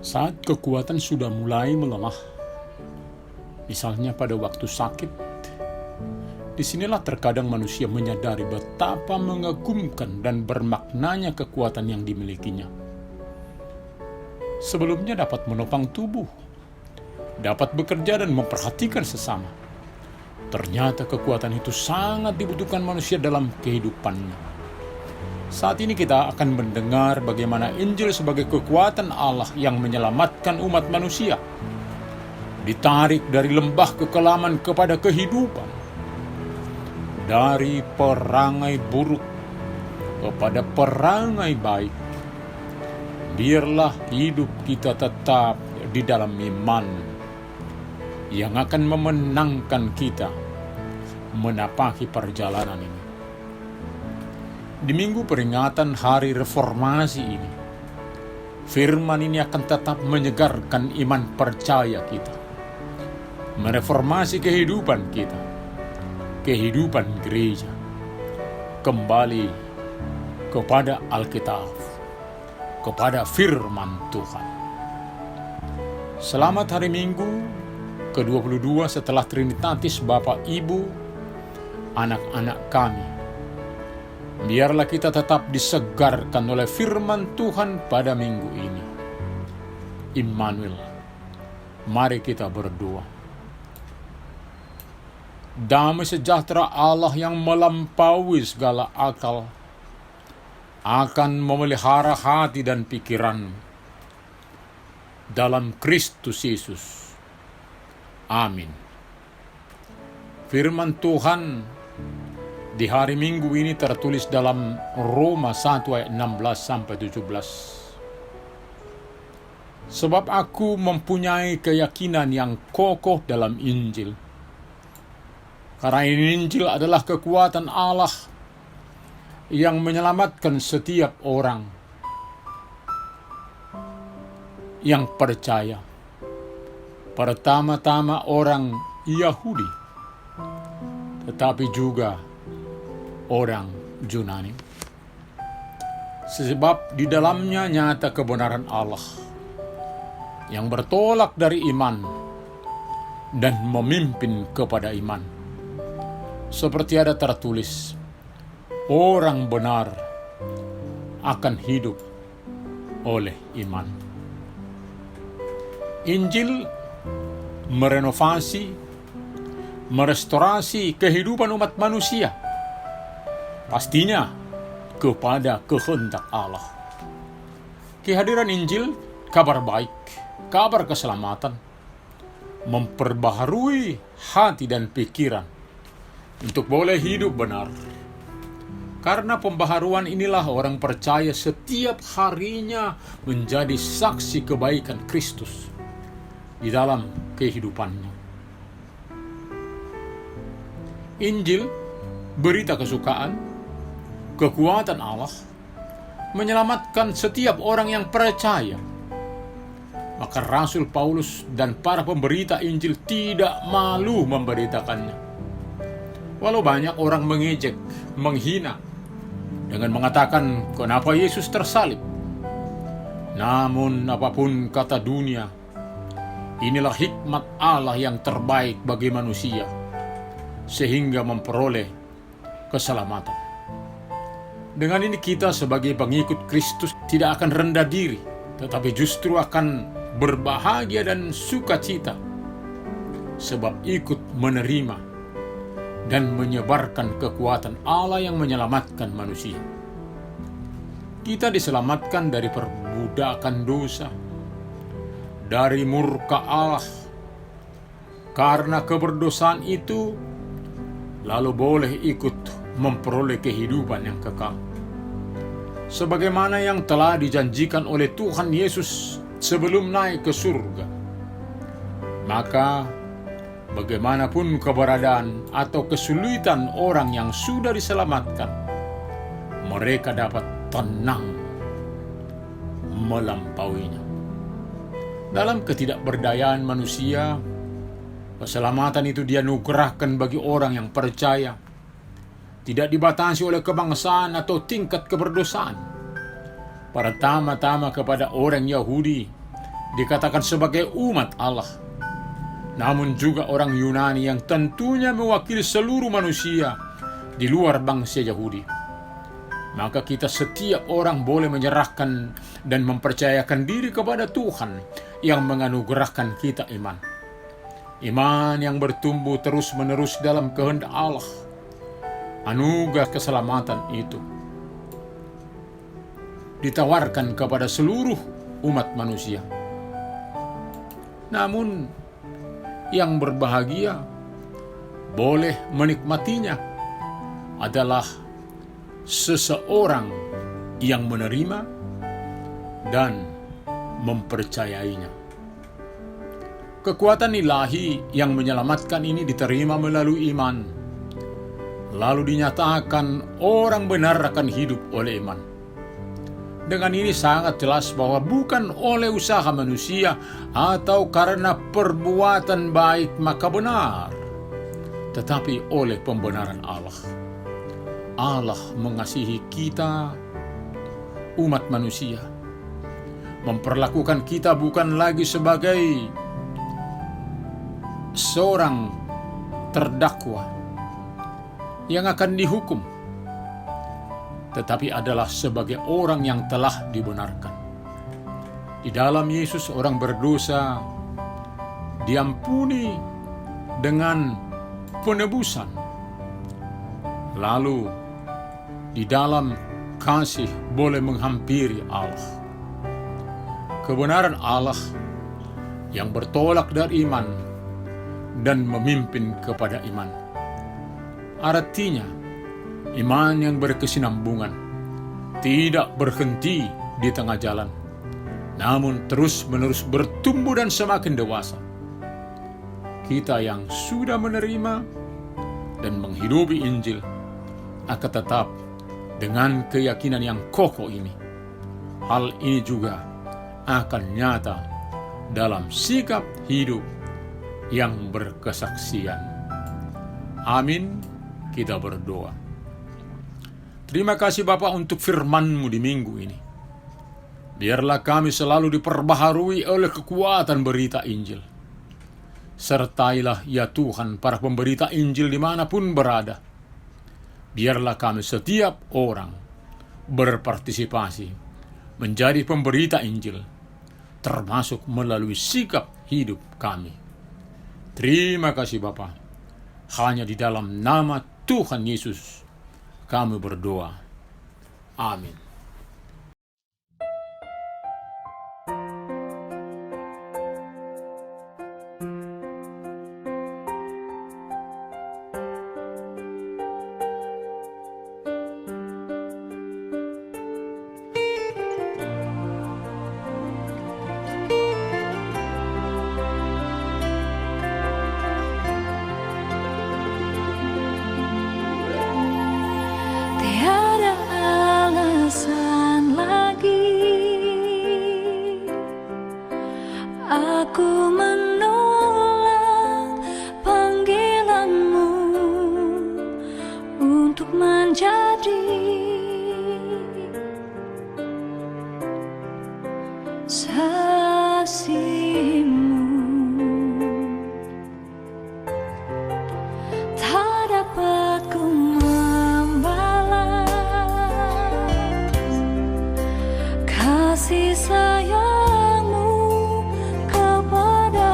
Saat kekuatan sudah mulai melemah, misalnya pada waktu sakit, disinilah terkadang manusia menyadari betapa mengagumkan dan bermaknanya kekuatan yang dimilikinya. Sebelumnya dapat menopang tubuh, dapat bekerja dan memperhatikan sesama. Ternyata kekuatan itu sangat dibutuhkan manusia dalam kehidupannya. Saat ini kita akan mendengar bagaimana Injil sebagai kekuatan Allah yang menyelamatkan umat manusia, ditarik dari lembah kekelaman kepada kehidupan, dari perangai buruk kepada perangai baik. Biarlah hidup kita tetap di dalam iman yang akan memenangkan kita menapaki perjalanan ini. Di minggu peringatan Hari Reformasi ini, firman ini akan tetap menyegarkan iman percaya kita, mereformasi kehidupan kita, kehidupan gereja, kembali kepada Alkitab, kepada firman Tuhan. Selamat hari Minggu ke-22 setelah Trinitatis Bapak Ibu, anak-anak kami. Biarlah kita tetap disegarkan oleh firman Tuhan pada minggu ini. Immanuel, mari kita berdoa. Damai sejahtera Allah yang melampaui segala akal akan memelihara hati dan pikiran dalam Kristus Yesus. Amin. Firman Tuhan di hari Minggu ini tertulis dalam Roma 1 ayat 16-17. Sebab aku mempunyai keyakinan yang kokoh dalam Injil. Karena Injil adalah kekuatan Allah yang menyelamatkan setiap orang yang percaya. Pertama-tama orang Yahudi, tetapi juga orang Yunani. Sebab di dalamnya nyata kebenaran Allah yang bertolak dari iman dan memimpin kepada iman. Seperti ada tertulis, orang benar akan hidup oleh iman. Injil merenovasi, merestorasi kehidupan umat manusia, pastinya kepada kehendak Allah. Kehadiran Injil, kabar baik, kabar keselamatan, memperbaharui hati dan pikiran untuk boleh hidup benar. Karena pembaharuan inilah orang percaya setiap harinya menjadi saksi kebaikan Kristus di dalam kehidupannya. Injil, berita kesukaan, kekuatan Allah, menyelamatkan setiap orang yang percaya. Maka Rasul Paulus dan para pemberita Injil tidak malu memberitakannya. Walau banyak orang mengejek, menghina, dengan mengatakan kenapa Yesus tersalib. Namun apapun kata dunia, inilah hikmat Allah yang terbaik bagi manusia, sehingga memperoleh keselamatan. Dengan ini kita sebagai pengikut Kristus tidak akan rendah diri, tetapi justru akan berbahagia dan sukacita, sebab ikut menerima dan menyebarkan kekuatan Allah yang menyelamatkan manusia. Kita diselamatkan dari perbudakan dosa, dari murka Allah. Karena keberdosaan itu, lalu boleh ikut memperoleh kehidupan yang kekal, sebagaimana yang telah dijanjikan oleh Tuhan Yesus sebelum naik ke surga. Maka bagaimanapun keberadaan atau kesulitan orang yang sudah diselamatkan, mereka dapat tenang melampauinya. Dalam ketidakberdayaan manusia, keselamatan itu dianugerahkan bagi orang yang percaya, tidak dibatasi oleh kebangsaan atau tingkat keberdosaan. Pertama-tama kepada orang Yahudi dikatakan sebagai umat Allah, namun juga orang Yunani yang tentunya mewakili seluruh manusia di luar bangsa Yahudi. Maka kita setiap orang boleh menyerahkan dan mempercayakan diri kepada Tuhan yang menganugerahkan kita iman. Iman yang bertumbuh terus-menerus dalam kehendak Allah. Anugerah keselamatan itu ditawarkan kepada seluruh umat manusia. Namun, yang berbahagia boleh menikmatinya adalah seseorang yang menerima dan mempercayainya. Kekuatan ilahi yang menyelamatkan ini diterima melalui iman, lalu dinyatakan orang benar akan hidup oleh iman. Dengan ini sangat jelas bahwa bukan oleh usaha manusia atau karena perbuatan baik maka benar, tetapi oleh pembenaran Allah. Allah mengasihi kita, umat manusia, memperlakukan kita bukan lagi sebagai seorang terdakwa yang akan dihukum, tetapi adalah sebagai orang yang telah dibenarkan. Di dalam Yesus orang berdosa diampuni dengan penebusan. Lalu di dalam kasih boleh menghampiri Allah. Kebenaran Allah yang bertolak dari iman dan memimpin kepada iman. Artinya, iman yang berkesinambungan, tidak berhenti di tengah jalan, namun terus-menerus bertumbuh dan semakin dewasa. Kita yang sudah menerima dan menghidupi Injil akan tetap dengan keyakinan yang kokoh ini. Hal ini juga akan nyata dalam sikap hidup yang berkesaksian. Amin. Kita berdoa. Terima kasih Bapa untuk firman-Mu di minggu ini. Biarlah kami selalu diperbaharui oleh kekuatan berita Injil. Sertailah ya Tuhan para pemberita Injil dimanapun berada. Biarlah kami setiap orang berpartisipasi menjadi pemberita Injil, termasuk melalui sikap hidup kami. Terima kasih Bapa. Hanya di dalam nama Tuhan Yesus kami berdoa. Amin. Tiada alasan lagi aku menolak panggilan-Mu untuk menjadi saksi-Mu. Tak dapat ku kasih sayang-Mu kepada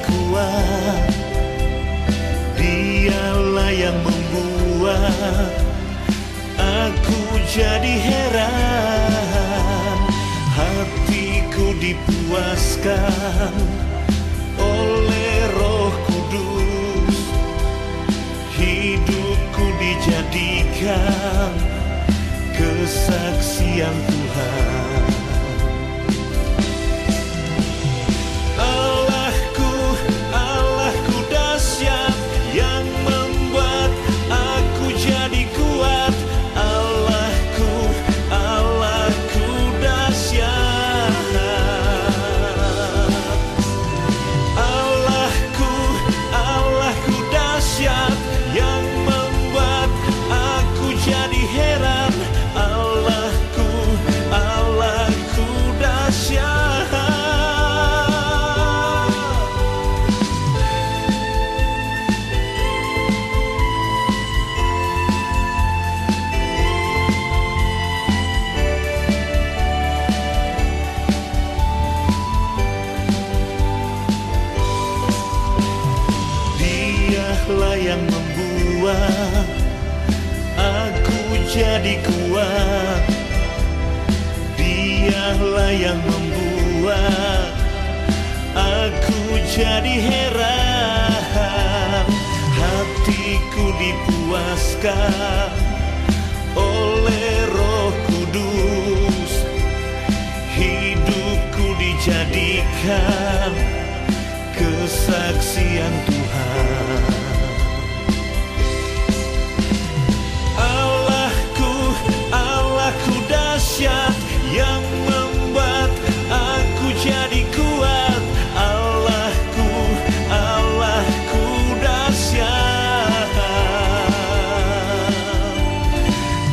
kuat, Dialah yang membuat aku jadi heran. Hatiku dipuaskan oleh Roh Kudus, hidupku dijadikan kesaksian Tuhan. Allahku, Allahku dahsyat, yang membuat aku jadi kuat. Allahku, Allahku dahsyat. Allahku, Allahku dahsyat, yang membuat aku jadi heran. Allahku, Allahku dahsyat. Dialah yang membuat aku jadi kuat. Dialah yang membuat aku jadi heran. Hatiku dipuaskan oleh Roh Kudus, hidupku dijadikan kesaksian Tuhan. Allahku, Allahku dahsyat, yang membuat aku jadi kuat. Allahku, Allahku dahsyat.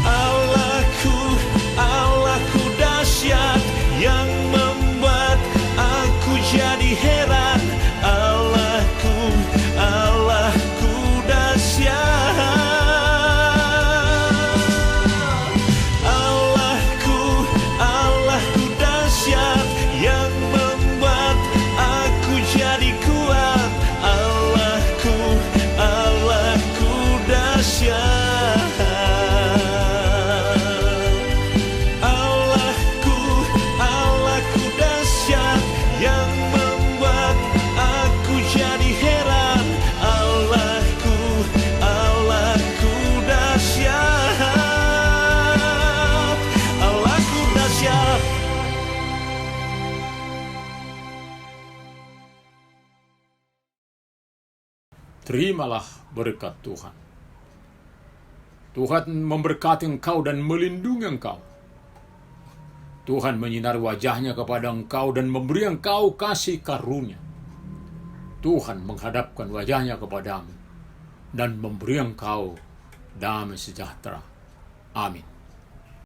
Allahku, Allahku dahsyat, yang membuat aku jadi heran. Allahku, Allahku dahsyat. Allahku, Allahku dahsyat, yang membuat aku jadi kuat. Allahku, Allahku dahsyat. Allahku, Allahku dahsyat, yang membuat aku jadi heran. Allahku, Allahku dahsyat. Allahku dahsyat. Terimalah berkat Tuhan. Tuhan memberkati engkau dan melindungi engkau. Tuhan menyinari wajahnya kepada engkau dan memberi engkau kasih karunia. Tuhan menghadapkan wajahnya kepadamu dan memberi engkau damai sejahtera. Amin.